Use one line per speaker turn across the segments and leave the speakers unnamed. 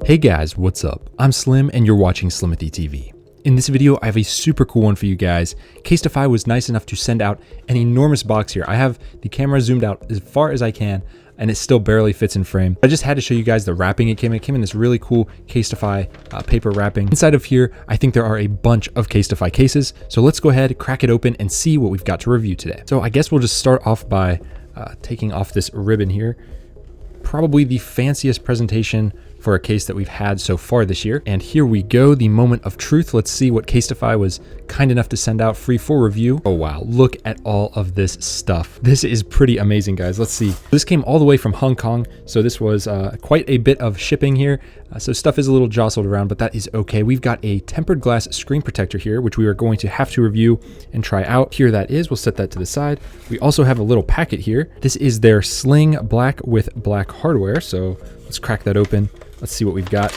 Hey guys, what's up? I'm Slim and you're watching Slimathy TV. In this video, I have a super cool one for you guys. CASETiFY was nice enough to send out an enormous box here. I have the camera zoomed out as far as I can and it still barely fits in frame. I just had to show you guys the wrapping it came in. It came in this really cool CASETiFY paper wrapping. Inside of here, I think there are a bunch of CASETiFY cases. So let's go ahead, crack it open and see what we've got to review today. So I guess we'll just start off by taking off this ribbon here. Probably the fanciest presentation for a case that we've had so far this year. And here we go, the moment of truth. Let's see what CASETiFY was kind enough to send out free for review. Oh wow, look at all of this stuff. This is pretty amazing, guys. Let's see. This came all the way from Hong Kong, so this was quite a bit of shipping here. So stuff is a little jostled around, but that is okay. We've got a tempered glass screen protector here, which we are going to have to review and try out. Here that is, we'll set that to the side. We also have a little packet here. This is their sling black with black hardware. So let's crack that open. Let's see what we've got.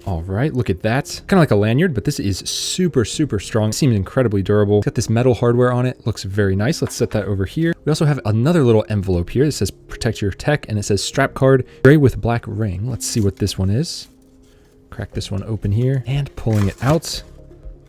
All right, look at that. Kind of like a lanyard, but this is super, super strong. It seems incredibly durable. It's got this metal hardware on it. Looks very nice. Let's set that over here. We also have another little envelope here that says protect your tech, and it says strap card, gray with black ring. Let's see what this one is. Crack this one open here and pulling it out.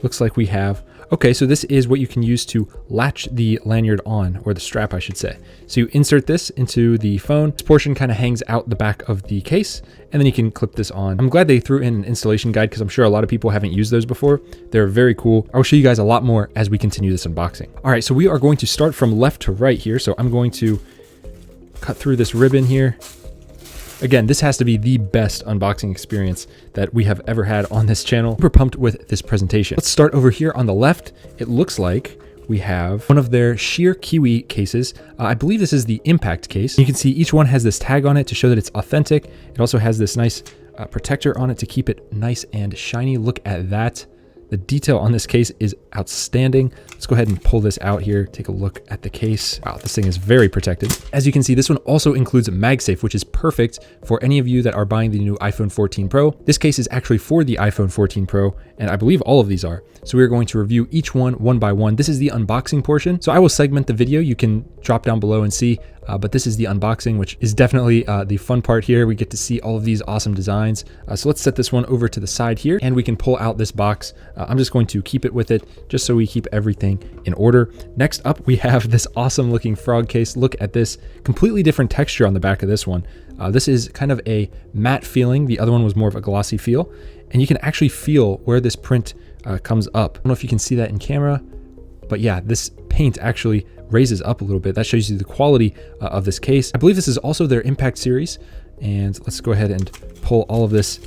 Looks like we have, okay, so this is what you can use to latch the lanyard on, or the strap, I should say. So you insert this into the phone. This portion kind of hangs out the back of the case, and then you can clip this on. I'm glad they threw in an installation guide because I'm sure a lot of people haven't used those before. They're very cool. I'll show you guys a lot more as we continue this unboxing. All right, so we are going to start from left to right here. So I'm going to cut through this ribbon here. Again, this has to be the best unboxing experience that we have ever had on this channel. We're pumped with this presentation. Let's start over here on the left. It looks like we have one of their Sheer-Kiwi cases. I believe this is the Impact Case. You can see each one has this tag on it to show that it's authentic. It also has this nice protector on it to keep it nice and shiny. Look at that. The detail on this case is outstanding. Let's go ahead and pull this out here. Take a look at the case. Wow, this thing is very protected. As you can see, this one also includes MagSafe, which is perfect for any of you that are buying the new iPhone 14 Pro. This case is actually for the iPhone 14 Pro, and I believe all of these are. So we're going to review each one by one. This is the unboxing portion. So I will segment the video. You can drop down below and see, but this is the unboxing, which is definitely the fun part here. We get to see all of these awesome designs. So let's set this one over to the side here, and we can pull out this box. I'm just going to keep it with it just so we keep everything in order. Next up, we have this awesome looking frog case. Look at this, completely different texture on the back of this one. This is kind of a matte feeling. The other one was more of a glossy feel, and you can actually feel where this print comes up. I don't know if you can see that in camera, but yeah, this paint actually raises up a little bit. That shows you the quality of this case. I believe this is also their Impact series, and let's go ahead and pull all of this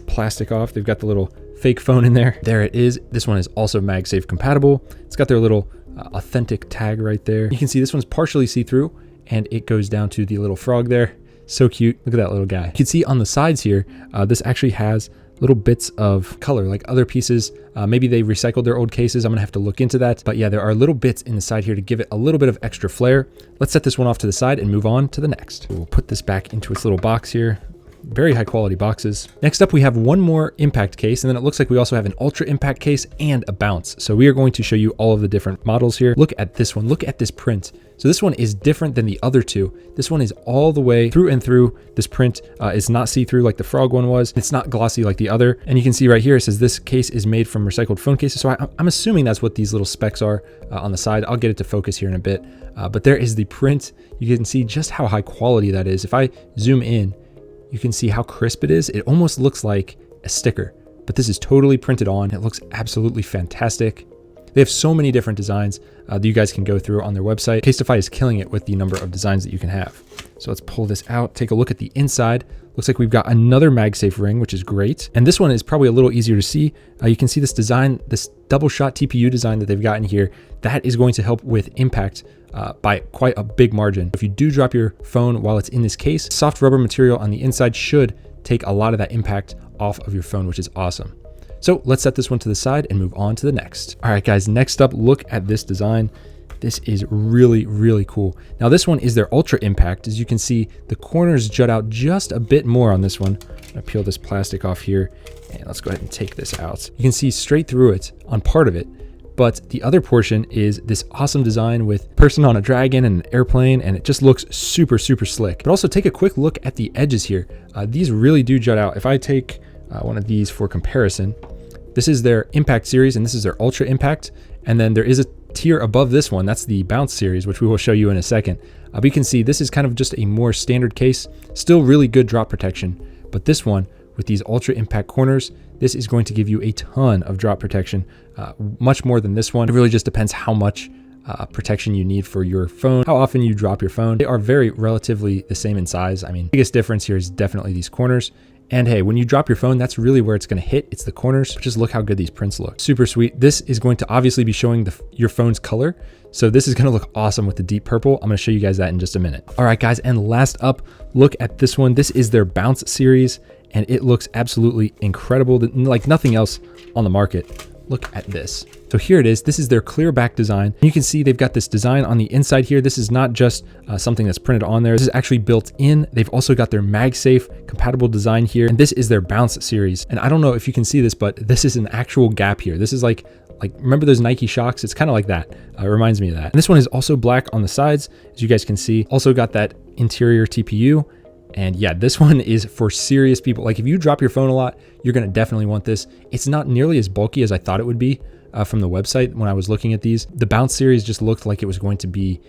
plastic off. They've got the little fake phone in there. There it is. This one is also MagSafe compatible. It's got their little authentic tag right there. You can see this one's partially see-through, and it goes down to the little frog there. So cute. Look at that little guy. You can see on the sides here, this actually has little bits of color like other pieces. Maybe they recycled their old cases. I'm gonna have to look into that. But yeah, there are little bits in the side here to give it a little bit of extra flair. Let's set this one off to the side and move on to the next. We'll put this back into its little box here. Very high quality boxes. Next up, we have one more Impact case, and then it looks like we also have an Ultra Impact case and a Bounce. So we are going to show you all of the different models here. Look at this one. Look at this print. So this one is different than the other two. This one is all the way through and through. This print is not see-through like the frog one was. It's not glossy like the other. And you can see right here, it says this case is made from recycled phone cases. So I'm assuming that's what these little specs are on the side. I'll get it to focus here in a bit. But there is the print. You can see just how high quality that is. If I zoom in, you can see how crisp it is. It almost looks like a sticker, but this is totally printed on. It looks absolutely fantastic. They have so many different designs that you guys can go through on their website. CASETiFY is killing it with the number of designs that you can have. So let's pull this out, take a look at the inside. Looks like we've got another MagSafe ring, which is great. And this one is probably a little easier to see. You can see this design, this double shot TPU design that they've gotten here. That is going to help with impact by quite a big margin. If you do drop your phone while it's in this case, soft rubber material on the inside should take a lot of that impact off of your phone, which is awesome. So let's set this one to the side and move on to the next. All right, guys, next up, look at this design. This is really, really cool. Now this one is their Ultra Impact. As you can see, the corners jut out just a bit more on this one. I'm gonna peel this plastic off here, and let's go ahead and take this out. You can see straight through it on part of it, but the other portion is this awesome design with a person on a dragon and an airplane, and it just looks super, super slick. But also take a quick look at the edges here. These really do jut out. If I take one of these for comparison, this is their Impact series and this is their Ultra Impact. And then there is a tier above this one, that's the Bounce series, which we will show you in a second. But you can see this is kind of just a more standard case, still really good drop protection. But this one with these Ultra Impact corners, this is going to give you a ton of drop protection, much more than this one. It really just depends how much protection you need for your phone, how often you drop your phone. They are very relatively the same in size. I mean, the biggest difference here is definitely these corners. And hey, when you drop your phone, that's really where it's going to hit. It's the corners. Just look how good these prints look. Super sweet. This is going to obviously be showing your phone's color. So this is going to look awesome with the deep purple. I'm going to show you guys that in just a minute. All right, guys. And last up, look at this one. This is their Bounce series, and it looks absolutely incredible, like nothing else on the market. Look at this. So here it is. This is their clear back design. You can see they've got this design on the inside here. This is not just something that's printed on there. This is actually built in. They've also got their MagSafe compatible design here. And this is their Bounce series. And I don't know if you can see this, but this is an actual gap here. This is like remember those Nike Shocks? It's kind of like that. It reminds me of that. And this one is also black on the sides, as you guys can see. Also got that interior TPU. And yeah, this one is for serious people. Like if you drop your phone a lot, you're going to definitely want this. It's not nearly as bulky as I thought it would be from the website when I was looking at these. The Bounce series just looked like it was going to be,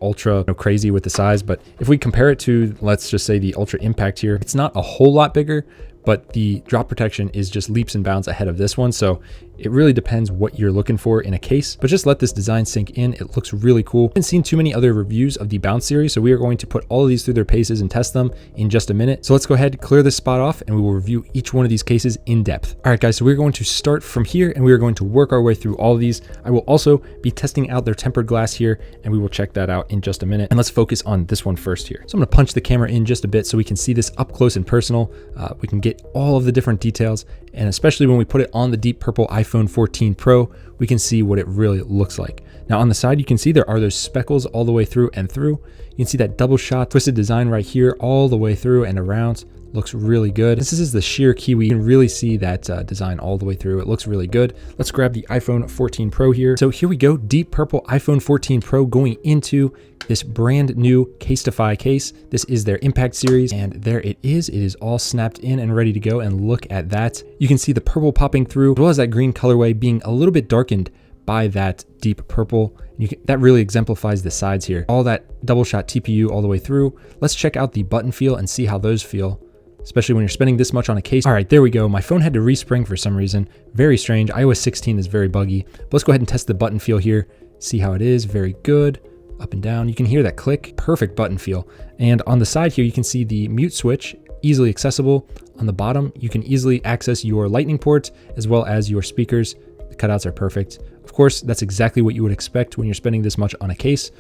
ultra crazy with the size. But if we compare it to, let's just say the Ultra Impact here, it's not a whole lot bigger, but the drop protection is just leaps and bounds ahead of this one. So it really depends what you're looking for in a case, but just let this design sink in. It looks really cool. I haven't seen too many other reviews of the Bounce series, so we are going to put all of these through their paces and test them in just a minute. So let's go ahead, clear this spot off, and we will review each one of these cases in depth. All right, guys, so we're going to start from here and we are going to work our way through all of these. I will also be testing out their tempered glass here, and we will check that out in just a minute. And let's focus on this one first here. So I'm gonna punch the camera in just a bit so we can see this up close and personal. We can get all of the different details, and especially when we put it on the deep purple iPhone 14 Pro, we can see what it really looks like. Now on the side, you can see there are those speckles all the way through and through. You can see that double shot twisted design right here all the way through and around. Looks really good. This is the Sheer-Kiwi. You can really see that design all the way through. It looks really good. Let's grab the iPhone 14 Pro here. So here we go, deep purple iPhone 14 Pro going into this brand new CASETiFY case. This is their Impact series, and there it is. It is all snapped in and ready to go, and look at that. You can see the purple popping through, as well as that green colorway being a little bit darkened by that deep purple. That really exemplifies the sides here. All that double shot TPU all the way through. Let's check out the button feel and see how those feel, especially when you're spending this much on a case. All right, there we go. My phone had to respring for some reason. Very strange. iOS 16 is very buggy. But let's go ahead and test the button feel here. See how it is. Very good. Up and down. You can hear that click. Perfect button feel. And on the side here, you can see the mute switch, easily accessible. On the bottom, you can easily access your lightning ports as well as your speakers. The cutouts are perfect. Of course, that's exactly what you would expect when you're spending this much on a case.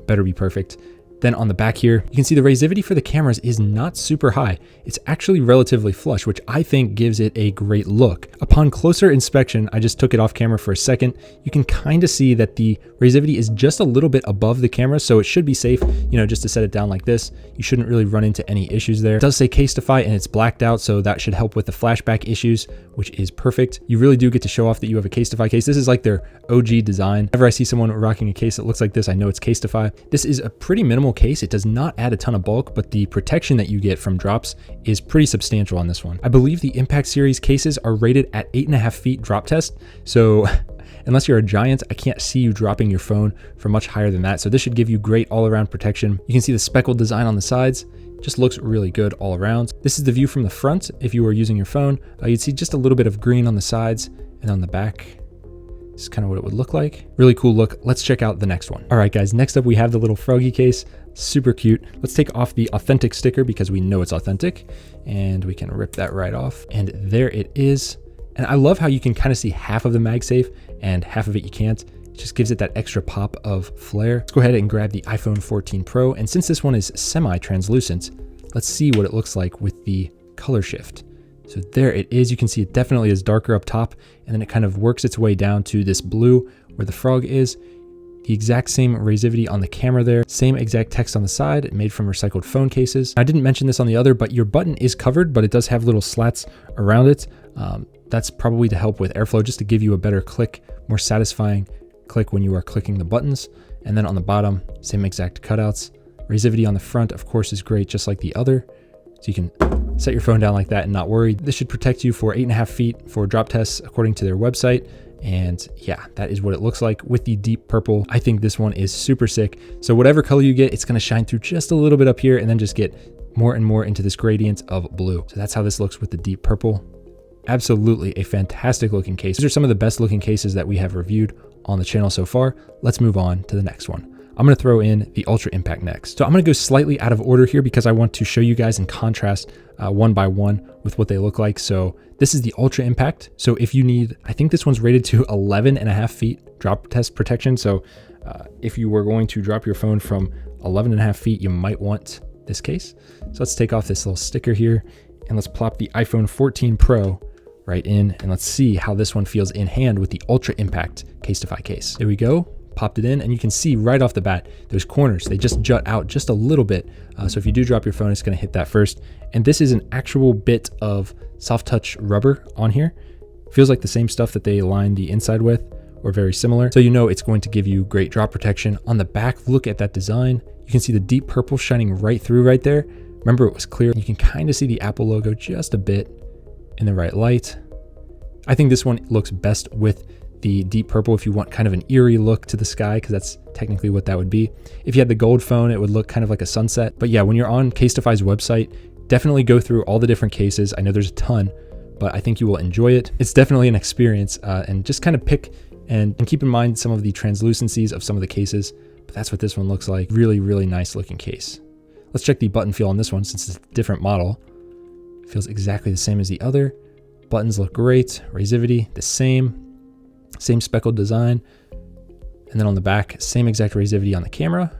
Better be perfect. Then on the back here, you can see the resivity for the cameras is not super high. It's actually relatively flush, which I think gives it a great look. Upon closer inspection, I just took it off camera for a second. You can kind of see that the resivity is just a little bit above the camera, so it should be safe, just to set it down like this. You shouldn't really run into any issues there. It does say CASETiFY and it's blacked out, so that should help with the flashback issues, which is perfect. You really do get to show off that you have a CASETiFY case. This is like their OG design. Whenever I see someone rocking a case that looks like this, I know it's CASETiFY. This is a pretty minimal case. It does not add a ton of bulk, but the protection that you get from drops is pretty substantial on this one. I believe the Impact series cases are rated at 8.5 feet drop test. So unless you're a giant, I can't see you dropping your phone for much higher than that. So this should give you great all around protection. You can see the speckled design on the sides. Just looks really good all around. This is the view from the front. If you were using your phone, you'd see just a little bit of green on the sides, and on the back, this is kind of what it would look like. Really cool look. Let's check out the next one. All right, guys, next up we have the little froggy case. Super cute. Let's take off the authentic sticker because we know it's authentic, and we can rip that right off. And there it is. And I love how you can kind of see half of the MagSafe and half of it you can't. It just gives it that extra pop of flair. Let's go ahead and grab the iPhone 14 Pro. And since this one is semi-translucent, let's see what it looks like with the color shift. So there it is. You can see it definitely is darker up top, and then it kind of works its way down to this blue where the frog is. The exact same resivity on the camera there. Same exact text on the side, made from recycled phone cases. I didn't mention this on the other, but your button is covered, but it does have little slats around it. That's probably to help with airflow, just to give you a better click, more satisfying click when you are clicking the buttons. And then on the bottom, same exact cutouts. Razivity on the front, of course, is great, just like the other. So you can set your phone down like that and not worry. This should protect you for 8.5 feet for drop tests, according to their website. And yeah, that is what it looks like with the deep purple. I think this one is super sick. So whatever color you get, it's going to shine through just a little bit up here and then just get more and more into this gradient of blue. So that's how this looks with the deep purple. Absolutely a fantastic looking case. These are some of the best looking cases that we have reviewed on the channel so far. Let's move on to the next one. I'm going to throw in the Ultra Impact next. So I'm going to go slightly out of order here because I want to show you guys in contrast one by one with what they look like. So this is the Ultra Impact. So if you need, I think this one's rated to 11.5 feet drop test protection. So if you were going to drop your phone from 11.5 feet, you might want this case. So let's take off this little sticker here and let's plop the iPhone 14 Pro right in, and let's see how this one feels in hand with the Ultra Impact CASETiFY case. There we go, popped it in, and you can see right off the bat, those corners, they just jut out just a little bit. So if you do drop your phone, it's gonna hit that first. And this is an actual bit of soft touch rubber on here. Feels like the same stuff that they line the inside with, or very similar. So you know it's going to give you great drop protection. On the back, look at that design. You can see the deep purple shining right through right there. Remember, it was clear. You can kind of see the Apple logo just a bit in the right light. I think this one looks best with the deep purple if you want kind of an eerie look to the sky, because that's technically what that would be. If you had the gold phone, it would look kind of like a sunset. But yeah, when you're on CASETiFY's website, definitely go through all the different cases. I know there's a ton, but I think you will enjoy it. It's definitely an experience, and just kind of pick and keep in mind some of the translucencies of some of the cases. But that's what this one looks like. Really, really nice looking case. Let's check the button feel on this one since it's a different model. Feels exactly the same as the other. Buttons look great. Razivity, the same speckled design. And then on the back, same exact razivity on the camera.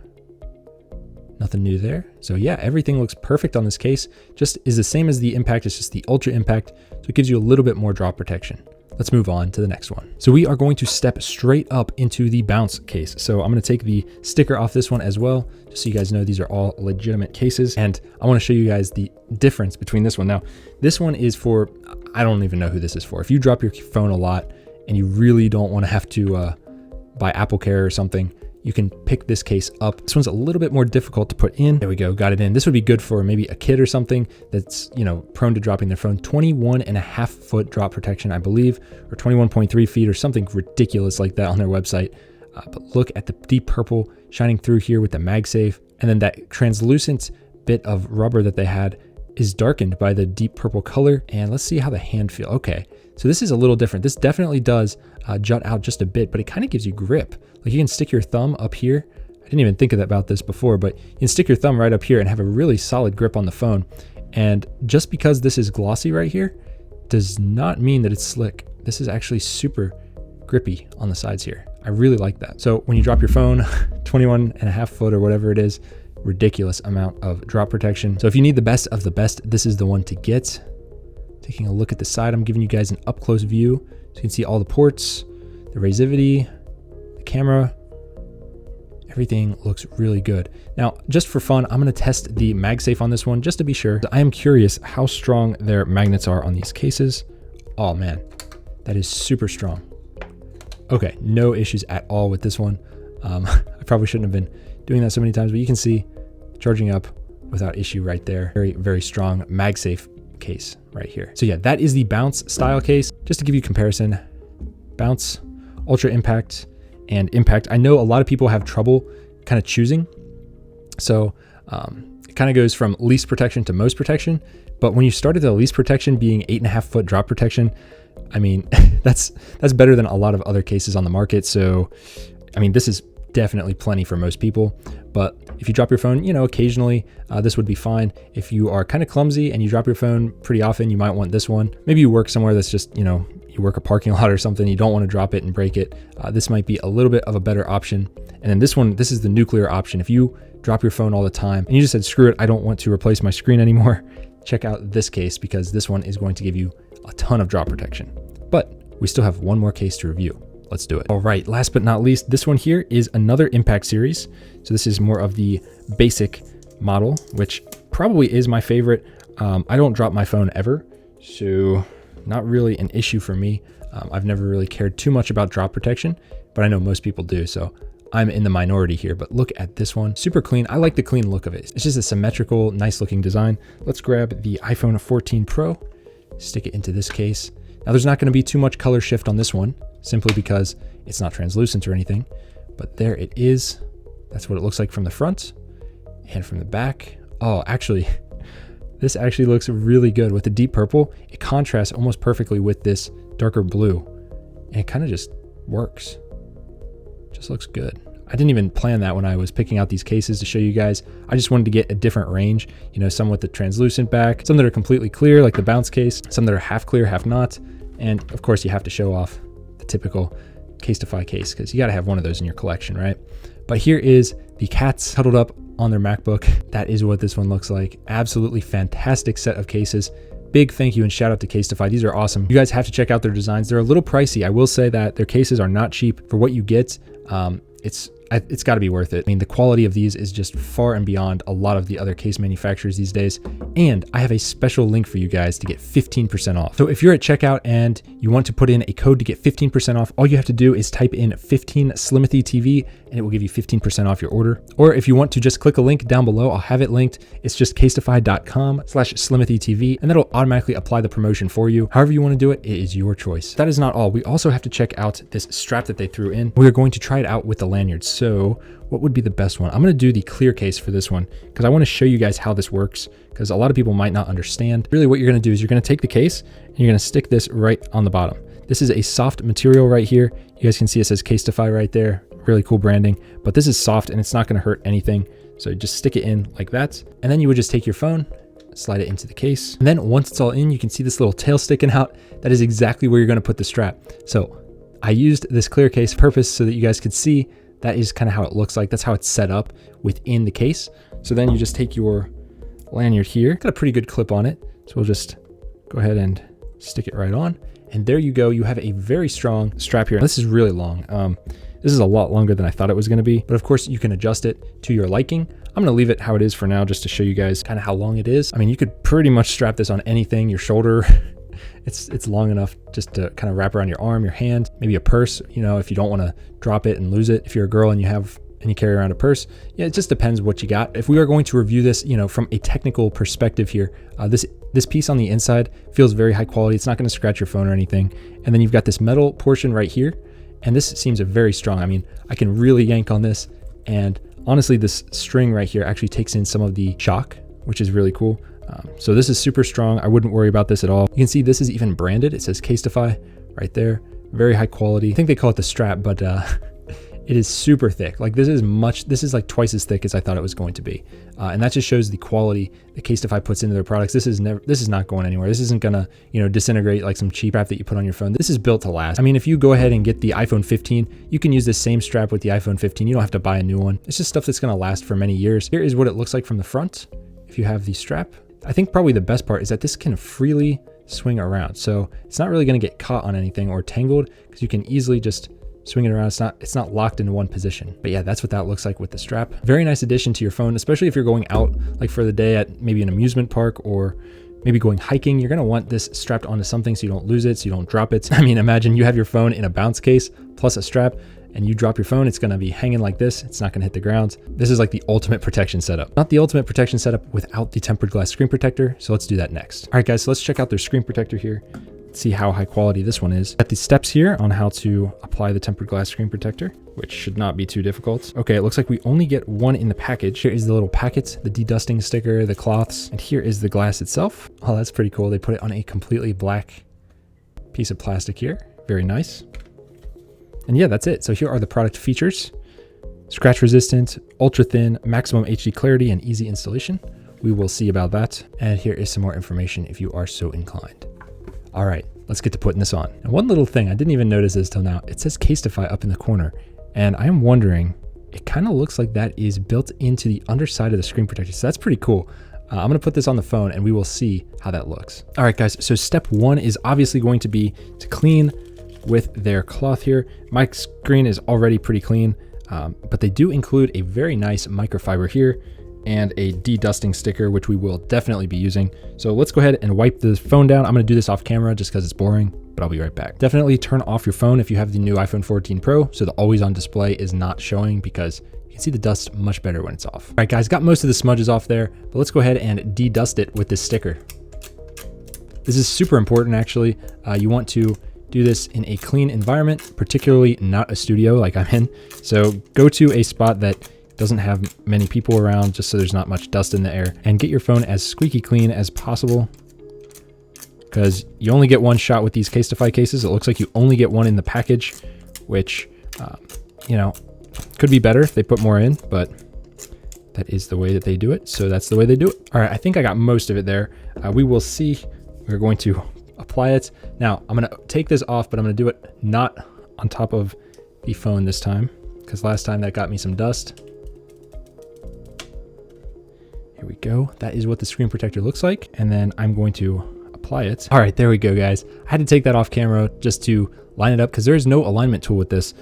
Nothing new there. So yeah, everything looks perfect on this case. Just is the same as the Impact, it's just the Ultra Impact. So it gives you a little bit more drop protection. Let's move on to the next one. So we are going to step straight up into the Bounce case. So I'm going to take the sticker off this one as well, just so you guys know these are all legitimate cases. And I want to show you guys the difference between this one. Now, this one is for, I don't even know who this is for. If you drop your phone a lot and you really don't want to have to buy Apple Care or something, you can pick this case up. This one's a little bit more difficult to put in. There we go, got it in. This would be good for maybe a kid or something that's, you know, prone to dropping their phone. 21.5 foot drop protection, I believe, or 21.3 feet or something ridiculous like that on their website. But look at the deep purple shining through here with the MagSafe. And then that translucent bit of rubber that they had is darkened by the deep purple color. And let's see how the hand feel. Okay, so this is a little different. This definitely does jut out just a bit, but it kind of gives you grip. Like you can stick your thumb up here. I didn't even think about this before, but you can stick your thumb right up here and have a really solid grip on the phone. And just because this is glossy right here does not mean that it's slick. This is actually super grippy on the sides here. I really like that. So when you drop your phone, 21.5 foot or whatever it is, ridiculous amount of drop protection. So if you need the best of the best, this is the one to get. Taking a look at the side, I'm giving you guys an up close view. So you can see all the ports, the razivity, the camera, everything looks really good. Now, just for fun, I'm gonna test the MagSafe on this one just to be sure. I am curious how strong their magnets are on these cases. Oh man, that is super strong. Okay, no issues at all with this one. I probably shouldn't have been doing that so many times, but you can see charging up without issue right there. Very, very strong MagSafe case right here. So yeah, that is the Bounce style case. Just to give you comparison, Bounce, Ultra Impact, and Impact. I know a lot of people have trouble kind of choosing. So it kind of goes from least protection to most protection. But when you start at the least protection being 8.5 foot drop protection, I mean, that's better than a lot of other cases on the market. So, I mean, this is definitely plenty for most people. But if you drop your phone, you know, occasionally, this would be fine. If you are kind of clumsy and you drop your phone pretty often, you might want this one. Maybe you work somewhere that's just, you know, you work a parking lot or something, you don't want to drop it and break it. This might be a little bit of a better option. And then this one, this is the nuclear option. If you drop your phone all the time and you just said, screw it, I don't want to replace my screen anymore, check out this case because this one is going to give you a ton of drop protection. But we still have one more case to review. Let's do it. All right, last but not least, this one here is another Impact series. So this is more of the basic model, which probably is my favorite. I don't drop my phone ever. So not really an issue for me. I've never really cared too much about drop protection, but I know most people do, so I'm in the minority here. But look at this one, super clean. I like the clean look of it. It's just a symmetrical, nice looking design. Let's grab the iPhone 14 Pro, stick it into this case. Now there's not going to be too much color shift on this one, simply because it's not translucent or anything, but there it is. That's what it looks like from the front and from the back. Oh, actually, this actually looks really good with the deep purple. It contrasts almost perfectly with this darker blue, and it kind of just works. Just looks good. I didn't even plan that when I was picking out these cases to show you guys. I just wanted to get a different range, you know, some with the translucent back, some that are completely clear like the Bounce case, some that are half clear, half not. And of course you have to show off the typical CASETiFY case because you got to have one of those in your collection, right? But here is the cats huddled up on their MacBook. That is what this one looks like. Absolutely fantastic set of cases. Big thank you and shout out to CASETiFY. These are awesome. You guys have to check out their designs. They're a little pricey. I will say that their cases are not cheap for what you get. It's got to be worth it. I mean, the quality of these is just far and beyond a lot of the other case manufacturers these days. And I have a special link for you guys to get 15% off. So if you're at checkout and you want to put in a code to get 15% off, all you have to do is type in 15 Slimothy TV and it will give you 15% off your order. Or if you want to just click a link down below, I'll have it linked. It's just casetify.com/Slimothy TV and that'll automatically apply the promotion for you. However you want to do it, it is your choice. That is not all. We also have to check out this strap that they threw in. We are going to try it out with the lanyards. So what would be the best one? I'm going to do the clear case for this one because I want to show you guys how this works because a lot of people might not understand. Really what you're going to do is you're going to take the case and you're going to stick this right on the bottom. This is a soft material right here. You guys can see it says CASETiFY right there. Really cool branding, but this is soft and it's not going to hurt anything. So just stick it in like that. And then you would just take your phone, slide it into the case. And then once it's all in, you can see this little tail sticking out. That is exactly where you're going to put the strap. So I used this clear case purpose so that you guys could see that is kind of how it looks like. That's how it's set up within the case. So then you just take your lanyard here. Got a pretty good clip on it. So we'll just go ahead and stick it right on. And there you go. You have a very strong strap here. This is really long. This is a lot longer than I thought it was going to be, but of course you can adjust it to your liking. I'm going to leave it how it is for now, just to show you guys kind of how long it is. I mean, you could pretty much strap this on anything, your shoulder. It's long enough just to kind of wrap around your arm, your hand, maybe a purse, you know, if you don't want to drop it and lose it. If you're a girl and you carry around a purse, yeah, it just depends what you got. If we are going to review this, you know, from a technical perspective here, this piece on the inside feels very high quality. It's not going to scratch your phone or anything. And then you've got this metal portion right here. And this seems very strong. I mean, I can really yank on this. And honestly, this string right here actually takes in some of the shock, which is really cool. So this is super strong. I wouldn't worry about this at all. You can see this is even branded. It says CASETiFY right there. Very high quality. I think they call it the strap, but it is super thick. Like this is like twice as thick as I thought it was going to be. And that just shows the quality that CASETiFY puts into their products. This is not going anywhere. This isn't gonna, you know, disintegrate like some cheap strap that you put on your phone. This is built to last. I mean, if you go ahead and get the iPhone 15, you can use this same strap with the iPhone 15. You don't have to buy a new one. It's just stuff that's gonna last for many years. Here is what it looks like from the front. If you have the strap, I think probably the best part is that this can freely swing around. So it's not really gonna get caught on anything or tangled because you can easily just swing it around. It's not locked into one position. But yeah, that's what that looks like with the strap. Very nice addition to your phone, especially if you're going out like for the day at maybe an amusement park or maybe going hiking. You're gonna want this strapped onto something so you don't lose it, so you don't drop it. I mean, imagine you have your phone in a bounce case plus a strap and you drop your phone, it's gonna be hanging like this. It's not gonna hit the ground. This is like the ultimate protection setup. Not the ultimate protection setup without the tempered glass screen protector. So let's do that next. All right guys, so let's check out their screen protector here. See how high quality this one is. Got the steps here on how to apply the tempered glass screen protector, which should not be too difficult. Okay, it looks like we only get one in the package. Here is the little packet, the dedusting sticker, the cloths, and here is the glass itself. Oh, that's pretty cool. They put it on a completely black piece of plastic here. Very nice. And yeah, that's it. So here are the product features. Scratch resistant, ultra thin, maximum HD clarity, and easy installation. We will see about that. And here is some more information if you are so inclined. All right, let's get to putting this on. And one little thing, I didn't even notice this till now. It says CASETiFY up in the corner. And I am wondering, it kind of looks like that is built into the underside of the screen protector. So that's pretty cool. I'm gonna put this on the phone and we will see how that looks. All right guys, so step one is obviously going to be to clean with their cloth here. My screen is already pretty clean, but they do include a very nice microfiber here. and a de-dusting sticker, which we will definitely be using. So let's go ahead and wipe the phone down. I'm gonna do this off camera just because it's boring, but I'll be right back. Definitely turn off your phone if you have the new iPhone 14 Pro, so the always on display is not showing, because you can see the dust much better when it's off. All right guys, got most of the smudges off there, but let's go ahead and de-dust it with this sticker. This is super important actually. You want to do this in a clean environment, particularly not a studio like I'm in. So go to a spot that doesn't have many people around, just so there's not much dust in the air, and get your phone as squeaky clean as possible, because you only get one shot with these CASETiFY cases. It looks like you only get one in the package, which, you know, could be better if they put more in, but that is the way that they do it. So that's the way they do it. All right, I think I got most of it there. We will see. We're going to apply it. Now I'm gonna take this off, but I'm gonna do it not on top of the phone this time, because last time that got me some dust. Here we go. That is what the screen protector looks like. And then I'm going to apply it. All right, there we go, guys. I had to take that off camera just to line it up, because there is no alignment tool with this,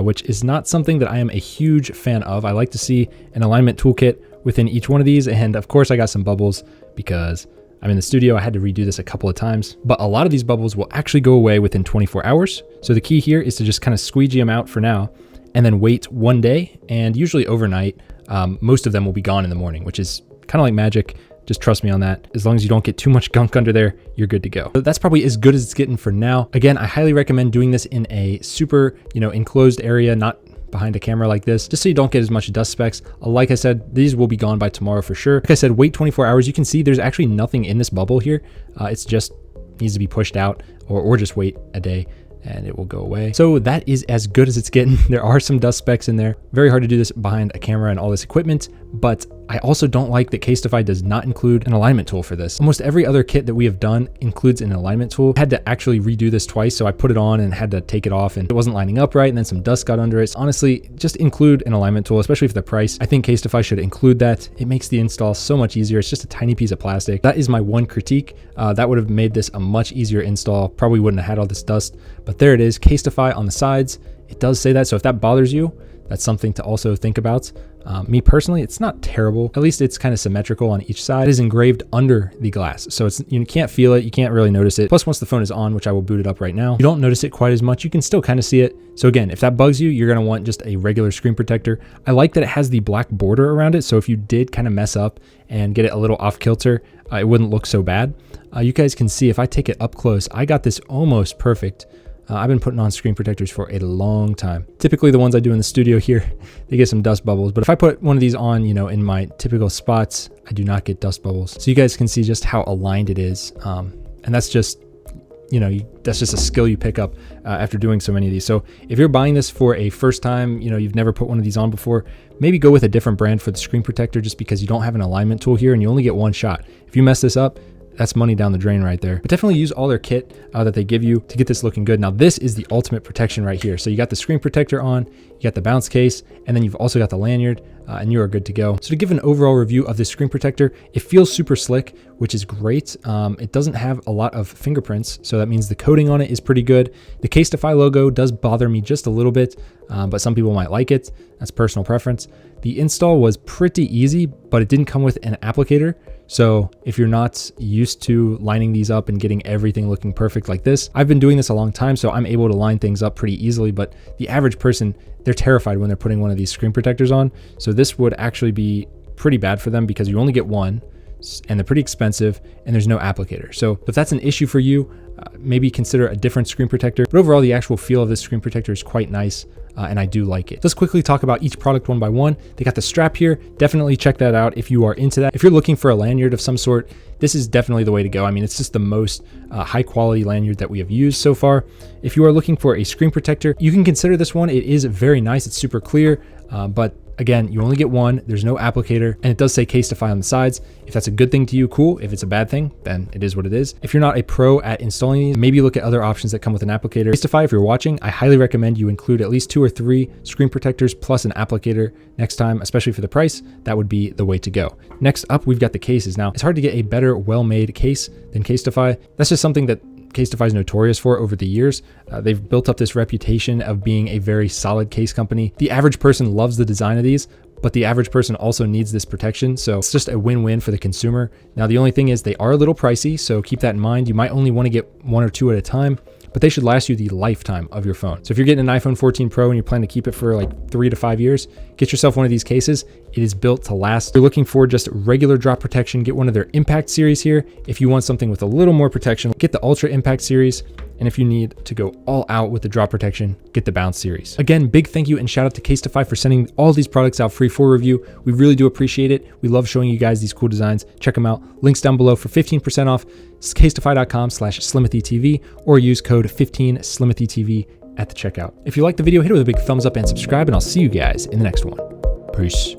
which is not something that I am a huge fan of. I like to see an alignment toolkit within each one of these. And of course I got some bubbles because I'm in the studio. I had to redo this a couple of times, but a lot of these bubbles will actually go away within 24 hours. So the key here is to just kind of squeegee them out for now, and then wait one day, and usually overnight. Most of them will be gone in the morning, which is kind of like magic. Just trust me on that. As long as you don't get too much gunk under there, you're good to go. So that's probably as good as it's getting for now. Again, I highly recommend doing this in a super, enclosed area, not behind a camera like this, just so you don't get as much dust specks. Like I said, these will be gone by tomorrow for sure. Like I said, wait 24 hours. You can see there's actually nothing in this bubble here. It's just needs to be pushed out, or just wait a day and it will go away. So that is as good as it's getting. There are some dust specks in there. Very hard to do this behind a camera and all this equipment, but I also don't like that CASETiFY does not include an alignment tool for this. Almost every other kit that we have done includes an alignment tool. I had to actually redo this twice, so I put it on and had to take it off, and it wasn't lining up right, and then some dust got under it. So honestly, just include an alignment tool, especially for the price. I think CASETiFY should include that. It makes the install so much easier. It's just a tiny piece of plastic. That is my one critique. That would have made this a much easier install. Probably wouldn't have had all this dust, but there it is, CASETiFY on the sides. It does say that, so if that bothers you, that's something to also think about. Me personally, it's not terrible. At least it's kind of symmetrical on each side. It is engraved under the glass, so you can't feel it. You can't really notice it. Plus, once the phone is on, which I will boot it up right now, you don't notice it quite as much. You can still kind of see it. So again, if that bugs you, you're gonna want just a regular screen protector. I like that it has the black border around it, so if you did kind of mess up and get it a little off kilter, it wouldn't look so bad. You guys can see if I take it up close, I got this almost perfect. I've been putting on screen protectors for a long time. Typically the ones I do in the studio here, they get some dust bubbles, but if I put one of these on, in my typical spots, I do not get dust bubbles. So you guys can see just how aligned it is. And that's just, that's just a skill you pick up after doing so many of these. So if you're buying this for a first time, you've never put one of these on before, maybe go with a different brand for the screen protector, just because you don't have an alignment tool here and you only get one shot. If you mess this up, that's money down the drain right there. But definitely use all their kit that they give you to get this looking good. Now this is the ultimate protection right here. So you got the screen protector on, you got the bounce case, and then you've also got the lanyard, and you are good to go. So to give an overall review of this screen protector, it feels super slick, which is great. It doesn't have a lot of fingerprints, so that means the coating on it is pretty good. The CASETiFY logo does bother me just a little bit, but some people might like it. That's personal preference. The install was pretty easy, but it didn't come with an applicator. So if you're not used to lining these up and getting everything looking perfect like this, I've been doing this a long time, so I'm able to line things up pretty easily, but the average person, they're terrified when they're putting one of these screen protectors on. So this would actually be pretty bad for them because you only get one, and they're pretty expensive, and there's no applicator. So if that's an issue for you, maybe consider a different screen protector. But overall, the actual feel of this screen protector is quite nice, and I do like it. Let's quickly talk about each product one by one. They got the strap here. Definitely check that out if you are into that. If you're looking for a lanyard of some sort, this is definitely the way to go. I mean, it's just the most high quality lanyard that we have used so far. If you are looking for a screen protector, you can consider this one. It is very nice. It's super clear, but again, you only get one. There's no applicator, and it does say CASETiFY on the sides. If that's a good thing to you, cool. If it's a bad thing, then it is what it is. If you're not a pro at installing these, maybe look at other options that come with an applicator. CASETiFY, if you're watching, I highly recommend you include at least 2 or 3 screen protectors plus an applicator next time, especially for the price. That would be the way to go. Next up, we've got the cases. Now, it's hard to get a better, well-made case than CASETiFY. That's just something that CASETiFY is notorious for over the years. They've built up this reputation of being a very solid case company. The average person loves the design of these, but the average person also needs this protection. So it's just a win-win for the consumer. Now, the only thing is they are a little pricey, so keep that in mind. You might only want to get 1 or 2 at a time, but they should last you the lifetime of your phone. So if you're getting an iPhone 14 Pro and you're planning to keep it for like 3 to 5 years, get yourself one of these cases. It is built to last. If you're looking for just regular drop protection, get one of their Impact series here. If you want something with a little more protection, get the Ultra Impact series. And if you need to go all out with the drop protection, get the Bounce series. Again, big thank you and shout out to CASETiFY for sending all these products out free for review. We really do appreciate it. We love showing you guys these cool designs. Check them out. Links down below for 15% off. CASETiFY.com/SlimothyTV or use code 15SlimothyTV at the checkout. If you liked the video, hit it with a big thumbs up and subscribe, and I'll see you guys in the next one. Peace.